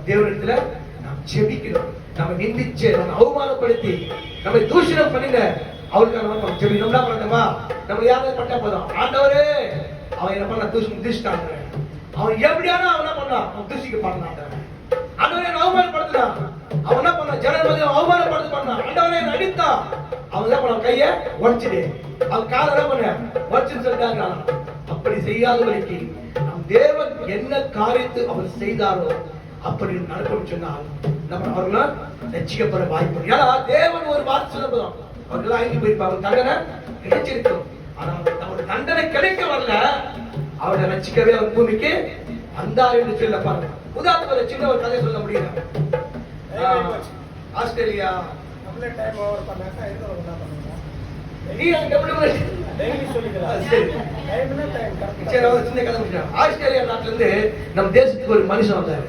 தேவனிடத்துல நாம் ஜெபிக்கணும். நம்ம நிந்திச்சு, நம்ம அவமானப்படுத்தி, நம்ம தூஷணம் பண்ணின அவருக்காக நம்ம ஜெபிக்கணும். என்ன பண்ணணுமா? நம்ம யாரும் பட்டா போதும், ஆண்டவரே அவன் என்ன பண்ண தூஷிட்டாங்க, அவன் எப்படியானா அவன் என்ன பண்ணான், அவன் தூஷிக்க பண்ணான். ஆண்டவரே அவமானப்படுத்தினான், அவன் என்ன பண்ணான், ஜனங்களை அவமானப்படுத்த பண்ணான். ஆண்டவரே அடித்தான், அவன் என்ன பண்ண கைய உடைச்சிடு, அவன் காலை என்ன பண்ண உடைச்சுன்னு சொல்லிட்டாங்க. அப்படி செய்யாதவரைக்கு நம் தேவன் என்ன காரியத்தை அவர் செய்தாரோ அப்படி நடக்கும் சொன்னால் நம்ம அவர்கள ரட்சிக்கப்பட வாய்ப்பு. ஏன்னா தேவன் ஒரு வார்த்தை சொல்லப்போம், அவர்கள் அழிஞ்சு போயிருப்பாங்க, தண்டனை கிடைச்சிருக்கும். ஆனா அவர் தண்டனை கிடைக்க வரல, அவரை ரட்சிக்கவே அவர் பூமிக்கு வந்தார் என்று சொல்ல பாருங்க. உதாரணத்துக்கு சின்ன ஒரு கதை சொல்ல முடியல. ஆஸ்திரேலியா ஆஸ்திரேலியா நாட்டுல இருந்து நம்ம தேசத்துக்கு ஒரு மனுஷன் வந்தாரு.